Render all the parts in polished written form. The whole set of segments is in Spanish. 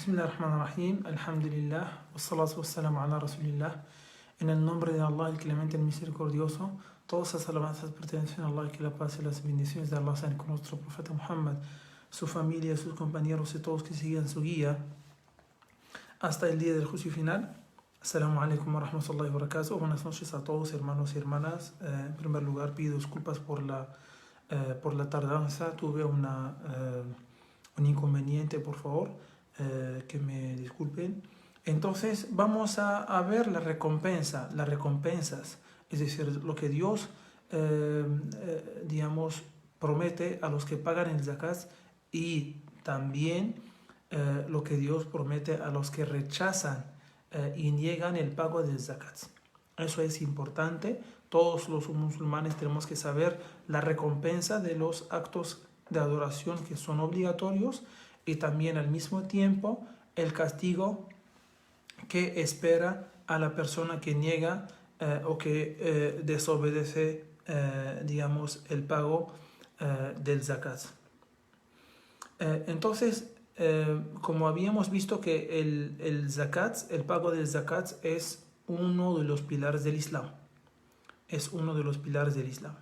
Bismillahirrahmanirrahim, alhamdulillah, wassalatu wassalamu ala rasulillah. En el nombre de Allah, el clemente, el misericordioso, todas las alabanzas pertenecen a Allah, que la paz y las bendiciones de Allah sean con nuestro profeta Muhammad, su familia, sus compañeros y todos que sigan su guía hasta el día del juicio final. Assalamu alaikum wa rahmatullahi wa barakatuh. Buenas noches a todos, hermanos y hermanas. En primer lugar, pido disculpas por la tardanza. Tuve un inconveniente, por favor, que me disculpen. Entonces vamos a ver las recompensas, es decir, lo que Dios promete a los que pagan el zakat, y también lo que Dios promete a los que rechazan y niegan el pago del zakat. Eso es importante. Todos los musulmanes tenemos que saber la recompensa de los actos de adoración que son obligatorios, y también al mismo tiempo el castigo que espera a la persona que niega o que desobedece el pago del zakat. Entonces, como habíamos visto que el zakat, el pago del zakat, es uno de los pilares del Islam. Es uno de los pilares del Islam.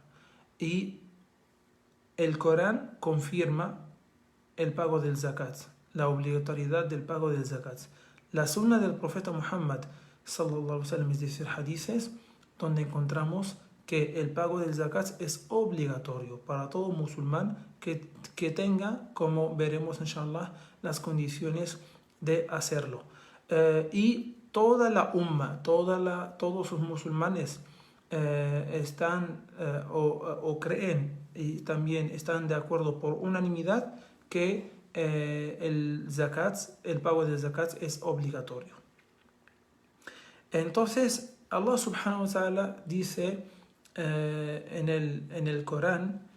Y el Corán confirma el pago del zakat, la obligatoriedad del pago del zakat. La sunna del profeta Muhammad sallallahu alaihi wasallam, es decir, hadices, donde encontramos que el pago del zakat es obligatorio para todo musulmán que tenga, como veremos inshallah, las condiciones de hacerlo. Y toda la umma, todos los musulmanes están o creen y también están de acuerdo por unanimidad que el pago del zakat es obligatorio. Entonces Allah subhanahu wa ta'ala dice en el Corán,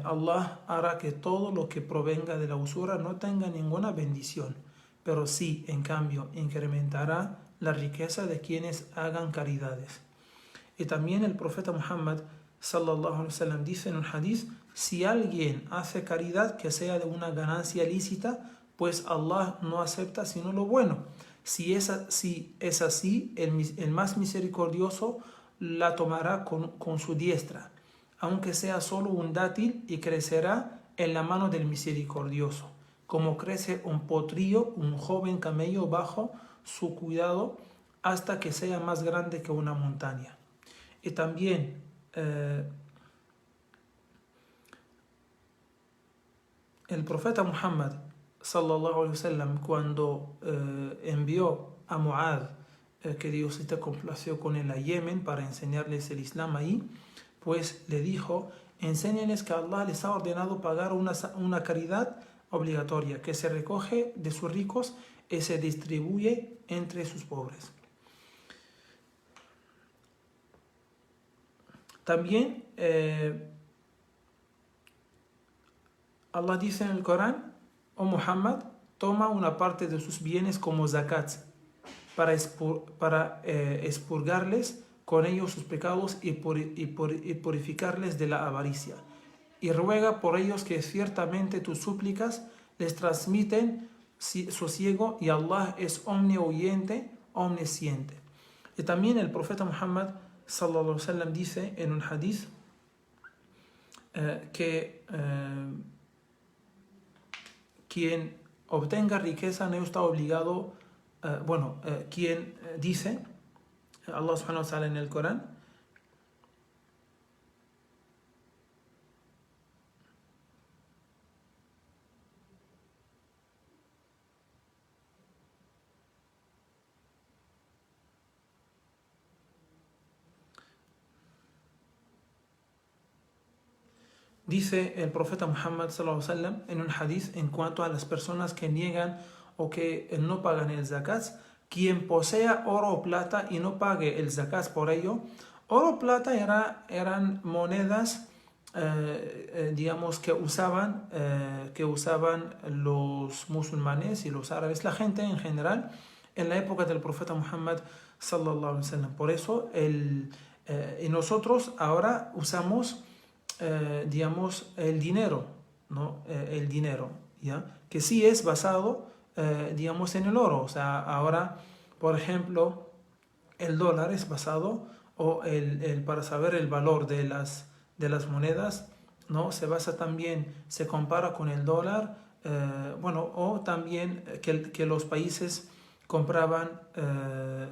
Allah hará que todo lo que provenga de la usura no tenga ninguna bendición, pero sí, en cambio, incrementará la riqueza de quienes hagan caridades. Y también el profeta Muhammad sallallahu alaihi wasallam dice en un hadith: si alguien hace caridad que sea de una ganancia lícita, pues Allah no acepta sino lo bueno. Si es así, el más misericordioso la tomará con su diestra, aunque sea solo un dátil, y crecerá en la mano del misericordioso, como crece un potrillo, un joven camello bajo su cuidado, hasta que sea más grande que una montaña. Y también el profeta Muhammad sallallahu alaihi wasallam, cuando envió a Mu'adh, que Dios esté complacido con él, a Yemen para enseñarles el Islam ahí, pues le dijo: enséñenles que Allah les ha ordenado pagar una caridad obligatoria que se recoge de sus ricos y se distribuye entre sus pobres. También Allah dice en el Corán: oh Muhammad, toma una parte de sus bienes como zakat para expurgarles con ellos sus pecados y purificarles de la avaricia, y ruega por ellos que ciertamente tus súplicas les transmiten sosiego, y Allah es omnioyente, omnisciente. Y también el profeta Muhammad sallallahu alaihi wasallam dice en un hadith que quien obtenga riqueza no está obligado, quien dice Allah subhanahu wa ta'ala en el Corán: dice el profeta Muhammad sallallahu alaihi wasallam en un hadith en cuanto a las personas que niegan o que no pagan el zakat: quien posea oro o plata y no pague el zakat por ello. Oro o plata eran monedas que usaban los musulmanes y los árabes, la gente en general, en la época del profeta Muhammad sallallahu alaihi wasallam. Por eso y nosotros ahora usamos el dinero, ¿no? El dinero, ¿ya? Que sí es basado digamos, en el oro. O sea, ahora, por ejemplo, el dólar es basado, o para saber el valor de las monedas, ¿no? Se basa también, se compara con el dólar, bueno, o también que los países compraban,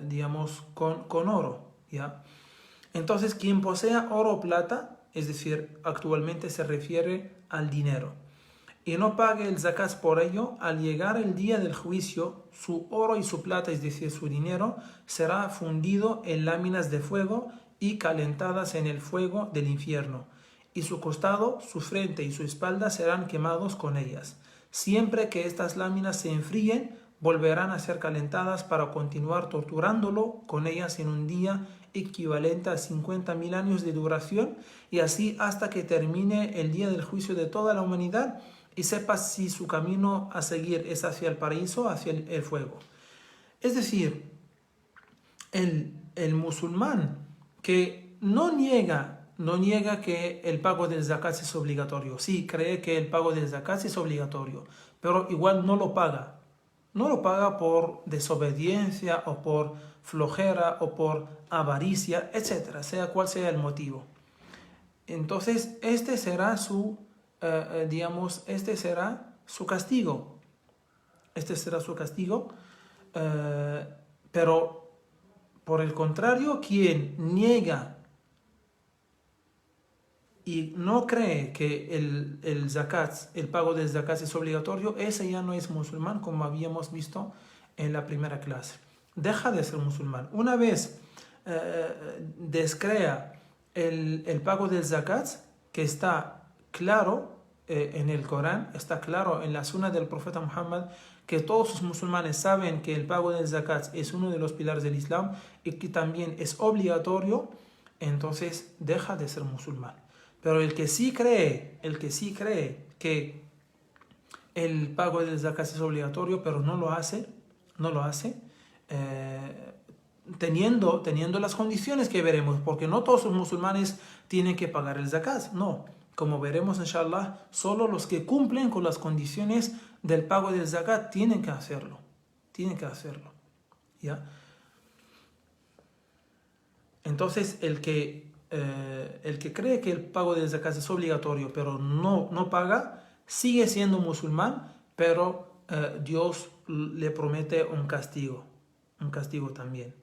digamos, con oro, ¿ya? Entonces, quien posea oro o plata, es decir, actualmente se refiere al dinero, y no pague el zakat por ello, al llegar el día del juicio, su oro y su plata, es decir, su dinero, será fundido en láminas de fuego y calentadas en el fuego del infierno, y su costado, su frente y su espalda serán quemados con ellas. Siempre que estas láminas se enfríen, volverán a ser calentadas para continuar torturándolo con ellas en un día equivalente a 50.000 años de duración, y así hasta que termine el día del juicio de toda la humanidad y sepa si su camino a seguir es hacia el paraíso o hacia el fuego. Es decir, el musulmán que no niega que el pago del zakat es obligatorio. Sí, cree que el pago del zakat es obligatorio, pero igual no lo paga. No lo paga por desobediencia o por flojera o por avaricia, etcétera, sea cual sea el motivo. Entonces, este será digamos, este será su castigo. Este será su castigo. Pero, por el contrario, quien niega y no cree que el zakat, el pago del zakat es obligatorio, ese ya no es musulmán, como habíamos visto en la primera clase. Deja de ser musulmán. Una vez descrea el pago del zakat, que está claro en el Corán, está claro en la sunna del profeta Muhammad, que todos los musulmanes saben que el pago del zakat es uno de los pilares del Islam y que también es obligatorio, entonces deja de ser musulmán. Pero el que sí cree que el pago del zakat es obligatorio, pero no lo hace, teniendo las condiciones que veremos, porque no todos los musulmanes tienen que pagar el zakat, no. Como veremos, inshallah, solo los que cumplen con las condiciones del pago del zakat tienen que hacerlo. ¿Ya? Entonces, el que cree que el pago del zakat es obligatorio, pero no paga, sigue siendo musulmán, pero Dios le promete un castigo también.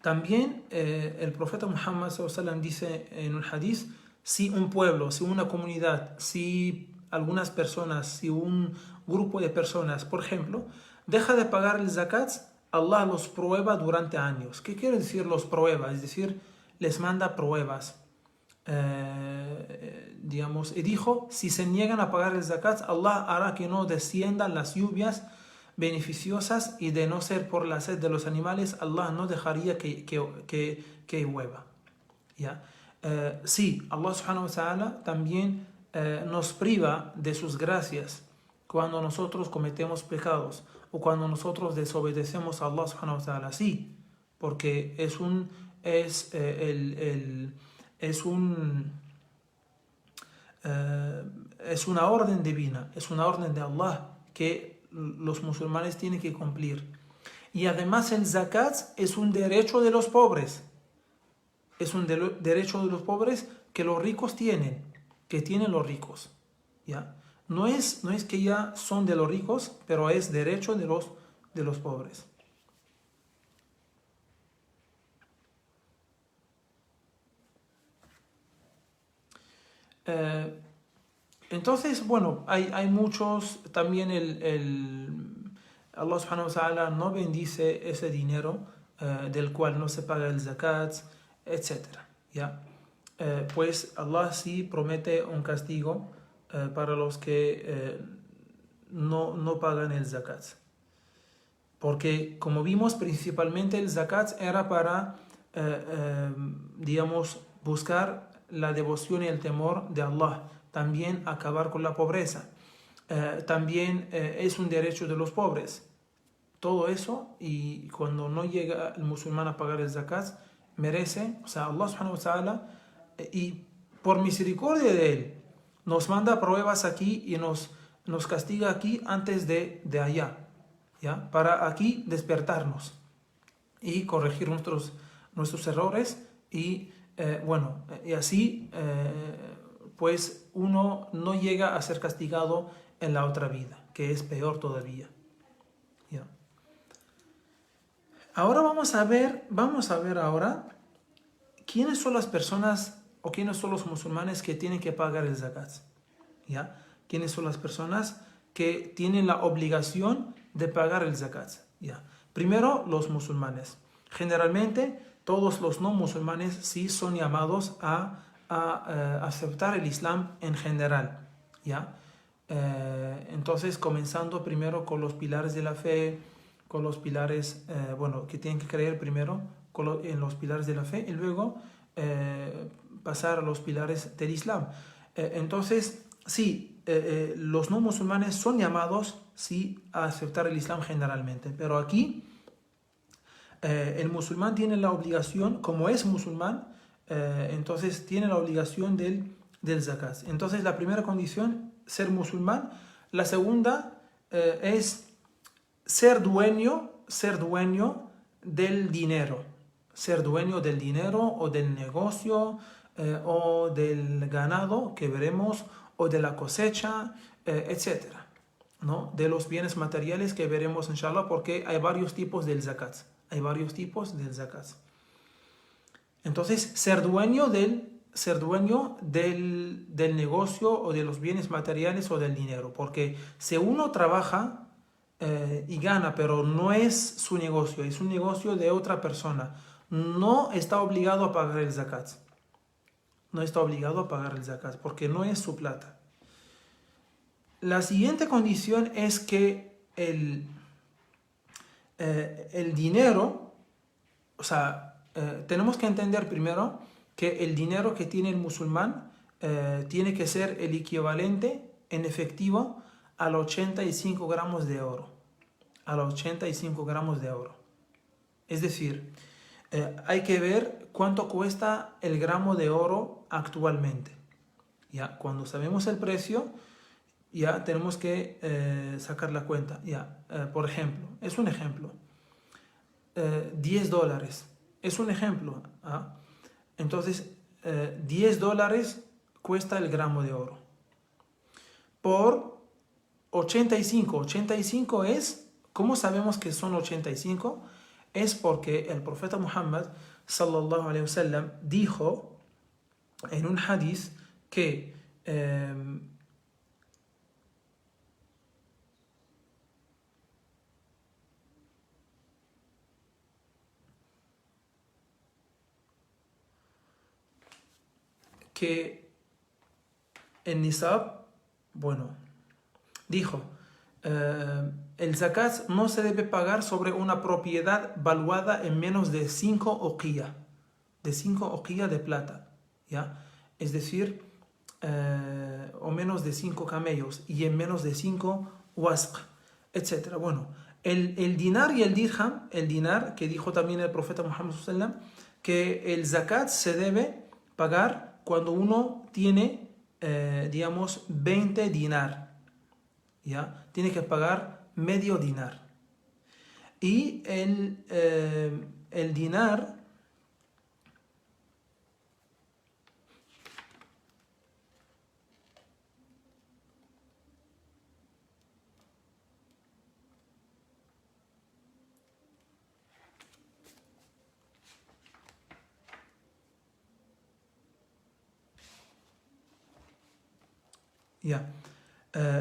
También el profeta Muhammad SAW dice en un hadith, si un pueblo, si una comunidad, si algunas personas, si un grupo de personas, por ejemplo, deja de pagar el zakat, Allah los prueba durante años. ¿Qué quiere decir los prueba? Es decir, les manda pruebas. Digamos, y dijo, si se niegan a pagar el zakat, Allah hará que no desciendan las lluvias beneficiosas, y de no ser por la sed de los animales, Allah no dejaría que llueva. ¿Ya? Sí, Allah subhanahu wa ta'ala también nos priva de sus gracias cuando nosotros cometemos pecados o cuando nosotros desobedecemos a Allah subhanahu wa ta'ala. Sí, porque es una orden divina, es una orden de Allah que los musulmanes tienen que cumplir. Y además el zakat es un derecho de los pobres. Es un derecho de los pobres que los ricos tienen, que tienen los ricos. ¿Ya? No es que ya son de los ricos, pero es derecho de los pobres. Entonces, bueno, hay muchos, también Allah subhanahu wa ta'ala no bendice ese dinero del cual no se paga el zakat, etc. ¿Ya? Pues Allah sí promete un castigo para los que no pagan el zakat. Porque, como vimos, principalmente el zakat era para, digamos, buscar la devoción y el temor de Allah. También acabar con la pobreza. También es un derecho de los pobres. Todo eso, y cuando no llega el musulmán a pagar el zakat, merece, o sea, Allah subhanahu wa ta'ala, y por misericordia de Él, nos manda pruebas aquí y nos castiga aquí antes de allá, ¿ya? Para aquí despertarnos y corregir nuestros errores y y así pues uno no llega a ser castigado en la otra vida, que es peor todavía, ¿ya? Ahora vamos a ver ahora quiénes son las personas o quiénes son los musulmanes que tienen que pagar el zakat, ¿ya? ¿Quiénes son las personas que tienen la obligación de pagar el zakat? ¿Ya? Primero, los musulmanes. Generalmente, todos los no musulmanes sí son llamados a aceptar el Islam en general, ¿ya? Entonces, comenzando primero con los pilares de la fe, con los pilares, que tienen que creer primero en los pilares de la fe y luego pasar a los pilares del Islam. Entonces, sí, los no musulmanes son llamados sí a aceptar el Islam generalmente, pero aquí el musulmán tiene la obligación, como es musulmán, entonces tiene la obligación del zakat. Entonces la primera condición, ser musulmán. La segunda es ser dueño del dinero. Ser dueño del dinero o del negocio o del ganado que veremos o de la cosecha, etcétera, ¿no? De los bienes materiales que veremos inshallah, porque hay varios tipos del zakat. Entonces, ser dueño del negocio o de los bienes materiales o del dinero, porque si uno trabaja y gana, pero no es su negocio, es un negocio de otra persona, no está obligado a pagar el zakat. No está obligado a pagar el zakat porque no es su plata. La siguiente condición es que el dinero, o sea, tenemos que entender primero que el dinero que tiene el musulmán tiene que ser el equivalente en efectivo a los 85 gramos de oro. A los 85 gramos de oro. Es decir, hay que ver cuánto cuesta el gramo de oro actualmente. Ya, cuando sabemos el precio, ya tenemos que sacar la cuenta. Ya, por ejemplo, es un ejemplo. $10. Es un ejemplo. ¿Ah? Entonces, $10 cuesta el gramo de oro. Por 85. 85 es, ¿cómo sabemos que son 85? Es porque el profeta Muhammad sallallahu alaihi wasallam dijo en un hadith que el nisab, dijo, el zakat no se debe pagar sobre una propiedad valuada en menos de 5 oqiyah, de plata, ¿ya? Es decir, o menos de 5 camellos y en menos de 5 wasq, etc. Bueno, el dinar y el dirham, el dinar, que dijo también el profeta Muhammad sallallahu alaihi wasallam, que el zakat se debe pagar cuando uno tiene, 20 dinar, ¿ya? Tiene que pagar medio dinar. Y el dinar ya.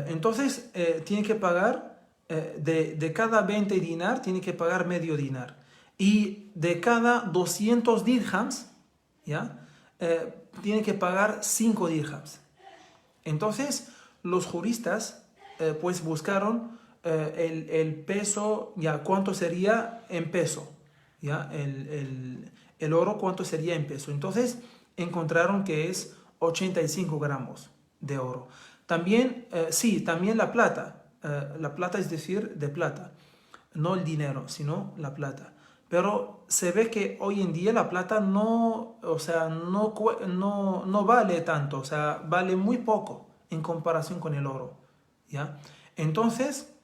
Entonces tiene que pagar de cada 20 dinar tiene que pagar medio dinar, y de cada 200 dirhams, ¿ya? Tiene que pagar 5 dirhams. Entonces los juristas pues buscaron el peso, ya cuánto sería en peso, ya el oro cuánto sería en peso. Entonces encontraron que es 85 gramos de oro. También, también la plata, es decir, de plata, no el dinero, sino la plata. pero se ve que hoy en día la plata no, o sea, no vale tanto, o sea, vale muy poco en comparación con el oro, ¿ya? Entonces,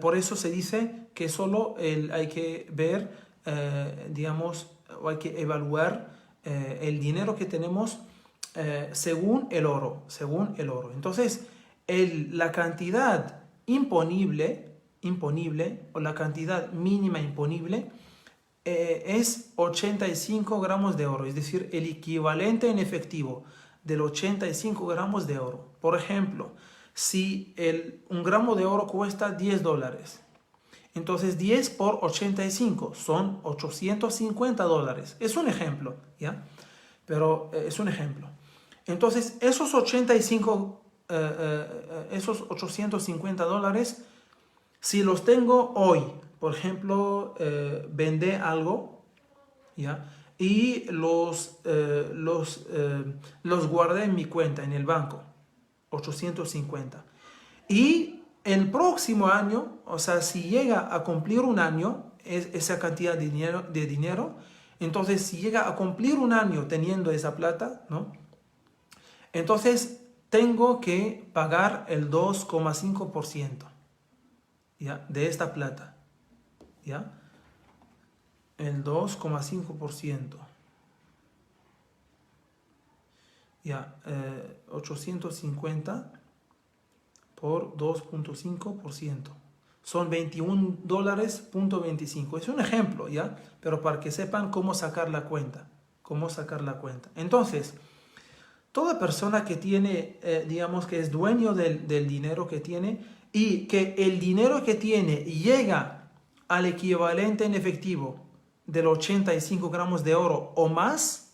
por eso se dice que solo hay que ver, digamos, o hay que evaluar el dinero que tenemos según el oro, según el oro. Entonces, la cantidad imponible o la cantidad mínima imponible es 85 gramos de oro, es decir, el equivalente en efectivo del 85 gramos de oro. Por ejemplo, si un gramo de oro cuesta 10 dólares, entonces 10 por 85 son 850 dólares. Es un ejemplo, ¿ya? Pero es un ejemplo. Entonces, esos 850 dólares, si los tengo hoy, por ejemplo, vendé algo, ¿ya? Y los guardé en mi cuenta, en el banco, 850. Y el próximo año, o sea, si llega a cumplir un año, esa cantidad de dinero, entonces si llega a cumplir un año teniendo esa plata, ¿no? Entonces tengo que pagar el 2,5%, ¿ya? De esta plata, ¿ya? El 2,5%. Ya, 850 por 2,5%. Son 21 dólares.25. Es un ejemplo, ¿ya? Pero para que sepan cómo sacar la cuenta. Cómo sacar la cuenta. Entonces, toda persona que tiene, digamos que es dueño del dinero que tiene y que el dinero que tiene llega al equivalente en efectivo del 85 gramos de oro o más,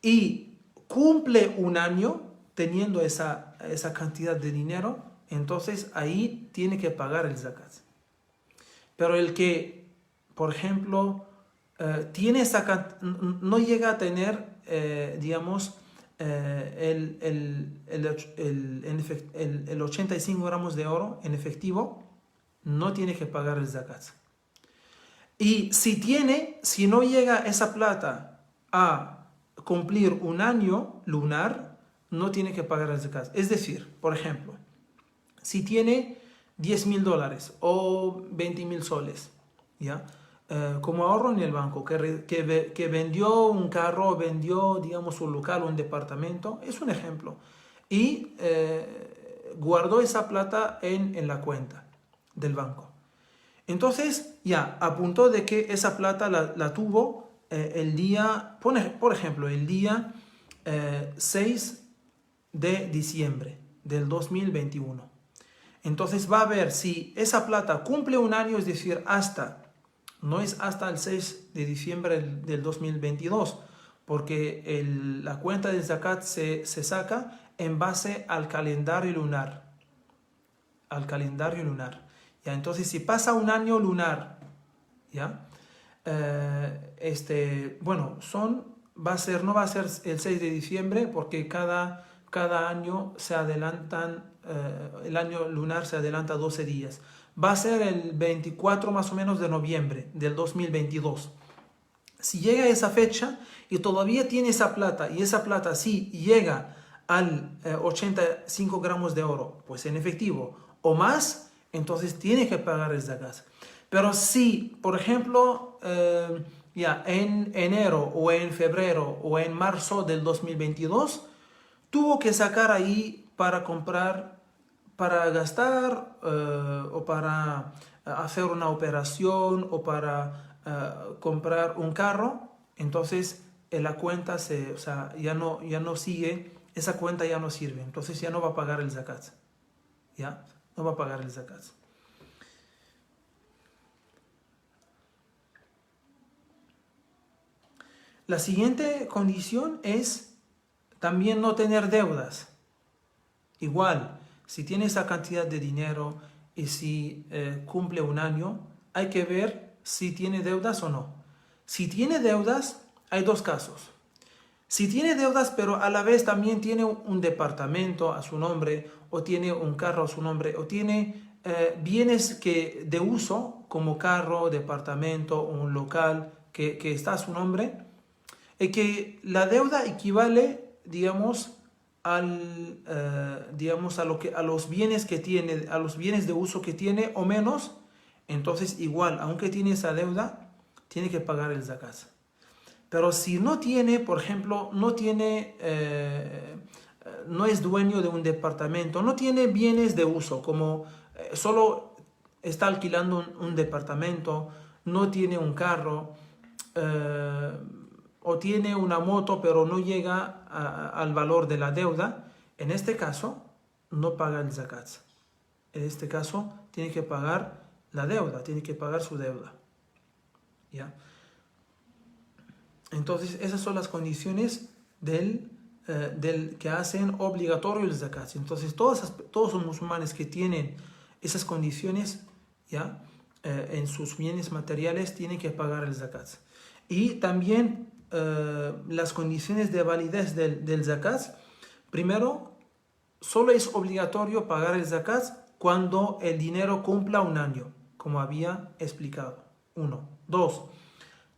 y cumple un año teniendo esa cantidad de dinero, entonces ahí tiene que pagar el zakat. Pero el que, por ejemplo, tiene no llega a tener, digamos, el 85 gramos de oro en efectivo, no tiene que pagar el zakat. Y si no llega esa plata a cumplir un año lunar, no tiene que pagar el zakat. Es decir, por ejemplo, si tiene 10.000 dólares o 20.000 soles, ¿ya? Como ahorro en el banco, que vendió un carro, vendió, digamos, un local o un departamento, es un ejemplo, y guardó esa plata en la cuenta del banco. Entonces, ya, a punto de que esa plata la tuvo el día, por ejemplo, el día 6 de diciembre del 2021. Entonces va a ver si esa plata cumple un año, es decir, no es hasta el 6 de diciembre del 2022, porque la cuenta del zakat se saca en base al calendario lunar. ¿Ya? Entonces, si pasa un año lunar, ¿ya? Bueno, no va a ser el 6 de diciembre porque cada año se adelantan, el año lunar se adelanta 12 días. Va a ser el 24 más o menos de noviembre del 2022. Si llega a esa fecha y todavía tiene esa plata, y esa plata sí llega al 85 gramos de oro, pues en efectivo o más, entonces tiene que pagar el zakat. Pero si, por ejemplo, ya en enero o en febrero o en marzo del 2022, tuvo que sacar ahí para comprar, para gastar o para hacer una operación o para comprar un carro, entonces la cuenta o sea, ya no sigue, esa cuenta ya no sirve, entonces ya no va a pagar el zakat. ¿Ya? No va a pagar el zakat. La siguiente condición es también no tener deudas. Igual, si tiene esa cantidad de dinero y si cumple un año, hay que ver si tiene deudas o no. Si tiene deudas, hay dos casos. Si tiene deudas, pero a la vez también tiene un departamento a su nombre, o tiene un carro a su nombre, o tiene bienes de uso, como carro, departamento o un local que está a su nombre, que la deuda equivale, digamos, digamos a los bienes que tiene, a los bienes de uso que tiene o menos. Entonces igual, aunque tiene esa deuda, tiene que pagar el zakat. Pero si no tiene, por ejemplo, no tiene, no es dueño de un departamento, no tiene bienes de uso, como solo está alquilando un departamento, no tiene un carro, o tiene una moto pero no llega al valor de la deuda, en este caso no paga el zakat. En este caso tiene que pagar la deuda, tiene que pagar su deuda. ¿Ya? Entonces esas son las condiciones del que hacen obligatorio el zakat. Entonces todos los musulmanes que tienen esas condiciones, ¿ya? En sus bienes materiales tienen que pagar el zakat. Y también las condiciones de validez del zakat. Primero, solo es obligatorio pagar el zakat cuando el dinero cumpla un año, como había explicado. 1. 2.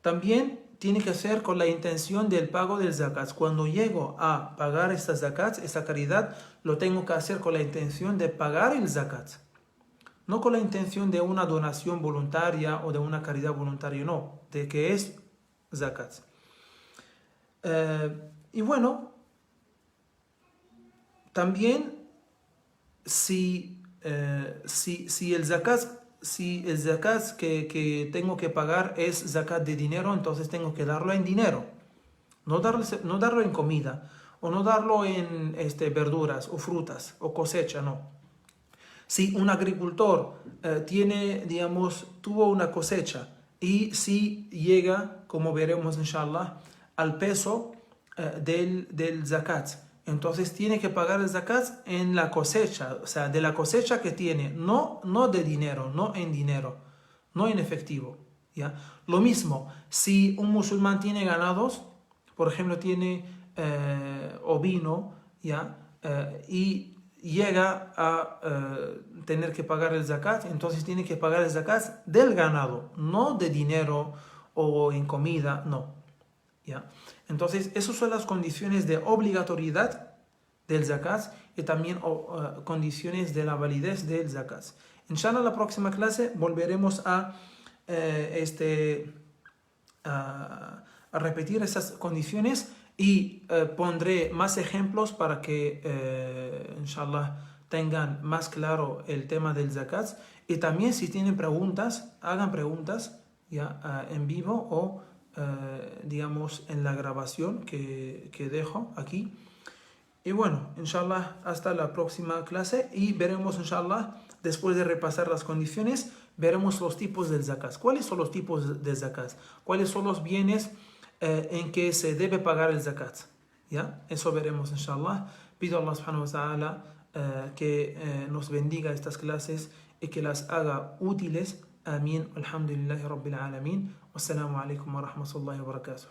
También tiene que ser con la intención del pago del zakat. Cuando llego a pagar esta zakat, esta caridad, lo tengo que hacer con la intención de pagar el zakat. No con la intención de una donación voluntaria o de una caridad voluntaria, no, de que es zakat. Y bueno, también si el zakat que tengo que pagar es zakat de dinero, entonces tengo que darlo en dinero, no darlo en comida, o no darlo en verduras o frutas o cosecha, no. Si un agricultor tuvo una cosecha y si llega, como veremos inshallah, al peso del zakat, entonces tiene que pagar el zakat en la cosecha, o sea, de la cosecha que tiene, no de dinero, no en dinero, no en efectivo. ¿Ya? Lo mismo, si un musulmán tiene ganados, por ejemplo, tiene ovino, ¿ya? Y llega a tener que pagar el zakat, entonces tiene que pagar el zakat del ganado, no de dinero o en comida, no. ¿Ya? Entonces, esas son las condiciones de obligatoriedad del zakat y también condiciones de la validez del zakat. Inshallah, la próxima clase volveremos a repetir esas condiciones y pondré más ejemplos para que inshallah tengan más claro el tema del zakat. Y también si tienen preguntas, hagan preguntas ya en vivo o digamos en la grabación que dejo aquí. Y bueno, inshallah, hasta la próxima clase y veremos inshallah, después de repasar las condiciones, veremos los tipos del zakat. ¿Cuáles son los tipos de zakat? ¿Cuáles son los bienes en que se debe pagar el zakat? ¿Ya? Eso veremos inshallah. Pido a Allah subhanahu wa ta'ala que nos bendiga estas clases y que las haga útiles. Amén. Alhamdulillahi Rabbil Alamin. Wassalamu alaikum wa rahmatullahi wa barakatuh.